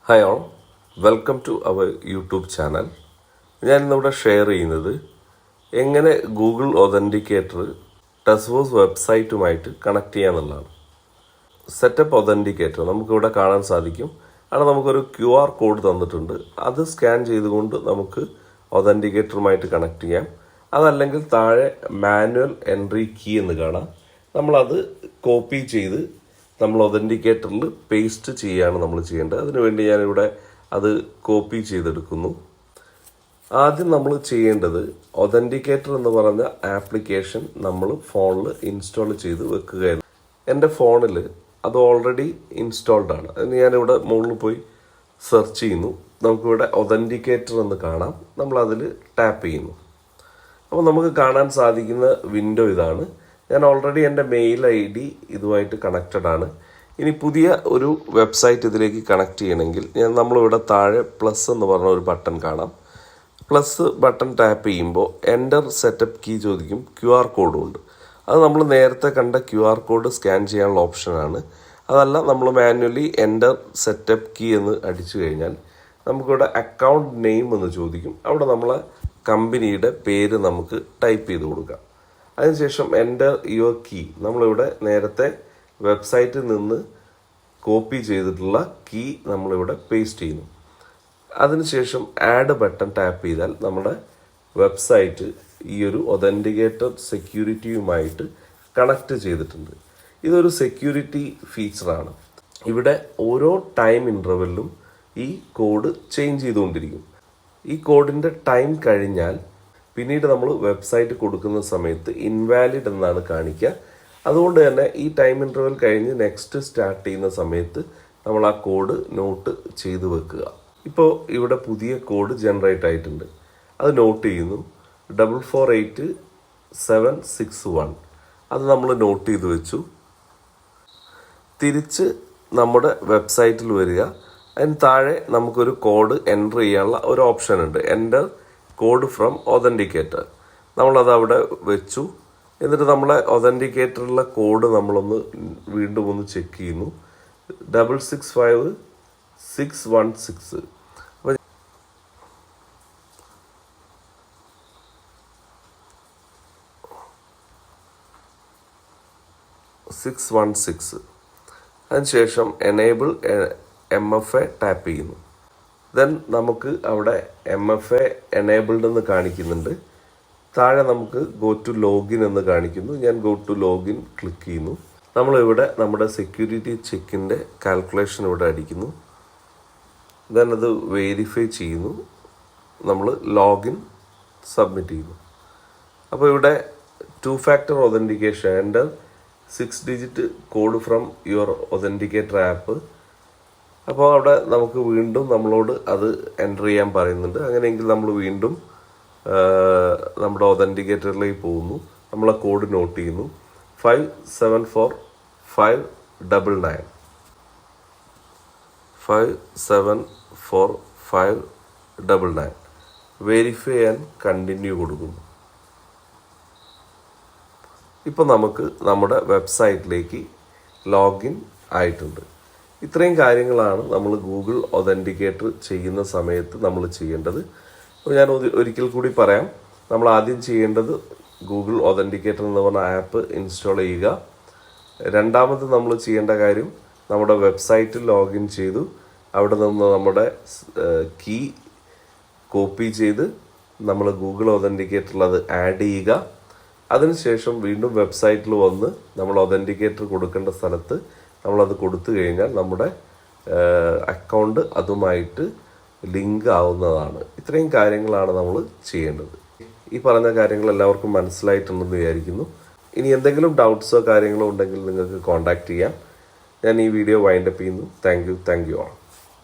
Hi all, welcome to our YouTube channel. ഞാൻ ഇന്നിവിടെ share ചെയ്യുന്നത് എങ്ങനെ ഗൂഗിൾ ഒതൻറ്റിക്കേറ്റർ ടെസ്വോസ് വെബ്സൈറ്റുമായിട്ട് കണക്ട് ചെയ്യാന്നുള്ളതാണ്. സെറ്റപ്പ് ഒതൻറ്റിക്കേറ്റർ നമുക്കിവിടെ കാണാൻ സാധിക്കും. അവിടെ നമുക്കൊരു QR കോഡ് തന്നിട്ടുണ്ട്. അത് സ്കാൻ ചെയ്തുകൊണ്ട് നമുക്ക് ഒതൻറ്റിക്കേറ്ററുമായിട്ട് കണക്ട് ചെയ്യാം. അതല്ലെങ്കിൽ താഴെ മാനുവൽ എൻട്രി കീ എന്ന് കാണാം. നമ്മളത് കോപ്പി ചെയ്ത് നമ്മൾ ഒതൻറ്റിക്കേറ്ററിൽ പേസ്റ്റ് ചെയ്യുകയാണ് നമ്മൾ ചെയ്യേണ്ടത്. അതിനുവേണ്ടി ഞാനിവിടെ അത് കോപ്പി ചെയ്തെടുക്കുന്നു. ആദ്യം നമ്മൾ ചെയ്യേണ്ടത് ഒതൻറ്റിക്കേറ്റർ എന്ന് പറഞ്ഞ ആപ്ലിക്കേഷൻ നമ്മൾ ഫോണിൽ ഇൻസ്റ്റാൾ ചെയ്ത് വെക്കുകയായിരുന്നു. എൻ്റെ ഫോണിൽ അത് ഓൾറെഡി ഇൻസ്റ്റാൾഡ് ആണ്. അതിന് ഞാനിവിടെ മുകളിൽ പോയി സെർച്ച് ചെയ്യുന്നു. നമുക്കിവിടെ ഒതൻറ്റിക്കേറ്റർ എന്ന് കാണാം. നമ്മളതിൽ ടാപ്പ് ചെയ്യുന്നു. അപ്പോൾ നമുക്ക് കാണാൻ സാധിക്കുന്ന വിൻഡോ ഇതാണ്. ഞാൻ ഓൾറെഡി എൻ്റെ മെയിൽ ID ഇതുമായിട്ട് കണക്റ്റഡ് ആണ്. ഇനി പുതിയ ഒരു വെബ്സൈറ്റ് ഇതിലേക്ക് കണക്ട് ചെയ്യണമെങ്കിൽ നമ്മളിവിടെ താഴെ പ്ലസ് എന്ന് പറഞ്ഞ ഒരു ബട്ടൺ കാണാം. പ്ലസ് ബട്ടൺ ടാപ്പ് ചെയ്യുമ്പോൾ എൻ്റർ സെറ്റപ്പ് കീ ചോദിക്കും. QR കോഡും ഉണ്ട്. അത് നമ്മൾ നേരത്തെ കണ്ട QR കോഡ് സ്കാൻ ചെയ്യാനുള്ള ഓപ്ഷനാണ്. അതല്ല, നമ്മൾ മാനുവലി എൻ്റർ സെറ്റപ്പ് കീ എന്ന് അടിച്ചു കഴിഞ്ഞാൽ നമുക്കിവിടെ അക്കൗണ്ട് നെയിം എന്ന് ചോദിക്കും. അവിടെ നമ്മളെ കമ്പനിയുടെ പേര് നമുക്ക് ടൈപ്പ് ചെയ്ത് കൊടുക്കാം. അതിനുശേഷം എൻ്റർ യുവർ കീ, നമ്മളിവിടെ നേരത്തെ വെബ്സൈറ്റിൽ നിന്ന് കോപ്പി ചെയ്തിട്ടുള്ള കീ നമ്മളിവിടെ പേസ്റ്റ് ചെയ്യുന്നു. അതിനുശേഷം ആഡ് ബട്ടൺ ടാപ്പ് ചെയ്താൽ നമ്മുടെ വെബ്സൈറ്റ് ഈ ഒരു ഒതൻറ്റിക്കേറ്റർ സെക്യൂരിറ്റിയുമായിട്ട് കണക്ട് ചെയ്തിട്ടുണ്ട്. ഇതൊരു സെക്യൂരിറ്റി ഫീച്ചറാണ്. ഇവിടെ ഓരോ ടൈം ഇൻ്റർവെല്ലിലും ഈ കോഡ് ചേഞ്ച് ചെയ്തുകൊണ്ടിരിക്കും. ഈ കോഡിൻ്റെ ടൈം കഴിഞ്ഞാൽ പിന്നീട് നമ്മൾ വെബ്സൈറ്റ് കൊടുക്കുന്ന സമയത്ത് ഇൻവാലിഡ് എന്നാണ് കാണിക്കുക. അതുകൊണ്ട് തന്നെ ഈ ടൈം ഇൻ്റർവെൽ കഴിഞ്ഞ് നെക്സ്റ്റ് സ്റ്റാർട്ട് ചെയ്യുന്ന സമയത്ത് നമ്മൾ ആ കോഡ് നോട്ട് ചെയ്ത് വെക്കുക. ഇപ്പോൾ ഇവിടെ പുതിയ കോഡ് ജനറേറ്റ് ആയിട്ടുണ്ട്. അത് നോട്ട് ചെയ്യുന്നു. 448761 അത് നമ്മൾ നോട്ട് ചെയ്ത് വെച്ചു. തിരിച്ച് നമ്മുടെ വെബ്സൈറ്റിൽ വരിക. അതിന് താഴെ നമുക്കൊരു കോഡ് എൻ്റർ ചെയ്യാനുള്ള ഒരു ഓപ്ഷൻ ഉണ്ട്. Enter code from authenticator. നമ്മളത് അവിടെ വെച്ചു. എന്നിട്ട് നമ്മളെ ഒതൻറ്റിക്കേറ്ററിലെ കോഡ് നമ്മളൊന്ന് വീണ്ടും ഒന്ന് ചെക്ക് ചെയ്യുന്നു. 665616. അപ്പോൾ 616. അതിനുശേഷം എനേബിൾ MFA ടാപ്പ് ചെയ്യുന്നു. ദെൻ നമുക്ക് അവിടെ MFA എനേബിൾഡ് എന്ന് കാണിക്കുന്നുണ്ട്. താഴെ നമുക്ക് ഗോ ടു ലോഗിൻ എന്ന് കാണിക്കുന്നു. ഞാൻ ഗോ ടു ലോഗിൻ ക്ലിക്ക് ചെയ്യുന്നു. നമ്മളിവിടെ നമ്മുടെ സെക്യൂരിറ്റി ചെക്കിൻ്റെ കാൽക്കുലേഷൻ ഇവിടെ അടിക്കുന്നു. ദെൻ അത് വെരിഫൈ ചെയ്യുന്നു. നമ്മൾ ലോഗിൻ സബ്മിറ്റ് ചെയ്യുന്നു. അപ്പോൾ ഇവിടെ 2 factor authentication, enter 6 digit code from your authenticator app. അപ്പോൾ അവിടെ നമുക്ക് വീണ്ടും നമ്മളോട് അത് എൻ്റർ ചെയ്യാൻ പറയുന്നുണ്ട്. അങ്ങനെയെങ്കിൽ നമ്മൾ വീണ്ടും നമ്മുടെ ഒതൻറ്റിക്കേറ്ററിലേക്ക് പോകുന്നു. നമ്മളെ കോഡ് നോട്ട് ചെയ്യുന്നു. 574599 574599 വെരിഫൈ ആൻഡ് കണ്ടിന്യൂ കൊടുക്കുന്നു. ഇപ്പോൾ നമുക്ക് നമ്മുടെ വെബ്സൈറ്റിലേക്ക് ലോഗിൻ ആയിട്ടുണ്ട്. ഇത്രയും കാര്യങ്ങളാണ് നമ്മൾ ഗൂഗിൾ ഒതൻറ്റിക്കേറ്റർ ചെയ്യുന്ന സമയത്ത് നമ്മൾ ചെയ്യേണ്ടത്. അപ്പോൾ ഞാൻ ഒരിക്കൽ കൂടി പറയാം. നമ്മൾ ആദ്യം ചെയ്യേണ്ടത് ഗൂഗിൾ ഒതൻറ്റിക്കേറ്റർ എന്ന് പറഞ്ഞ ആപ്പ് ഇൻസ്റ്റാൾ ചെയ്യുക. രണ്ടാമത് നമ്മൾ ചെയ്യേണ്ട കാര്യം, നമ്മുടെ വെബ്സൈറ്റിൽ ലോഗിൻ ചെയ്തു അവിടെ നിന്ന് നമ്മുടെ കീ കോപ്പി ചെയ്ത് നമ്മൾ ഗൂഗിൾ ഒതൻറ്റിക്കേറ്ററിൽ അത് ആഡ് ചെയ്യുക. അതിനുശേഷം വീണ്ടും വെബ്സൈറ്റിൽ വന്ന് നമ്മൾ ഒതൻറ്റിക്കേറ്റർ കൊടുക്കേണ്ട സ്ഥലത്ത് നമ്മളത് കൊടുത്തു കഴിഞ്ഞാൽ നമ്മുടെ അക്കൗണ്ട് അതുമായിട്ട് ലിങ്ക് ആവുന്നതാണ്. ഇത്രയും കാര്യങ്ങളാണ് നമ്മൾ ചെയ്യേണ്ടത്. ഈ പറഞ്ഞ കാര്യങ്ങൾ എല്ലാവർക്കും മനസ്സിലായിട്ടുണ്ടെന്ന് വിചാരിക്കുന്നു. ഇനി എന്തെങ്കിലും ഡൗട്ട്സോ കാര്യങ്ങളോ ഉണ്ടെങ്കിൽ നിങ്ങൾക്ക് കോൺടാക്റ്റ് ചെയ്യാം. ഞാൻ ഈ വീഡിയോ വൈൻഡപ്പ് ചെയ്യുന്നു. Thank you all.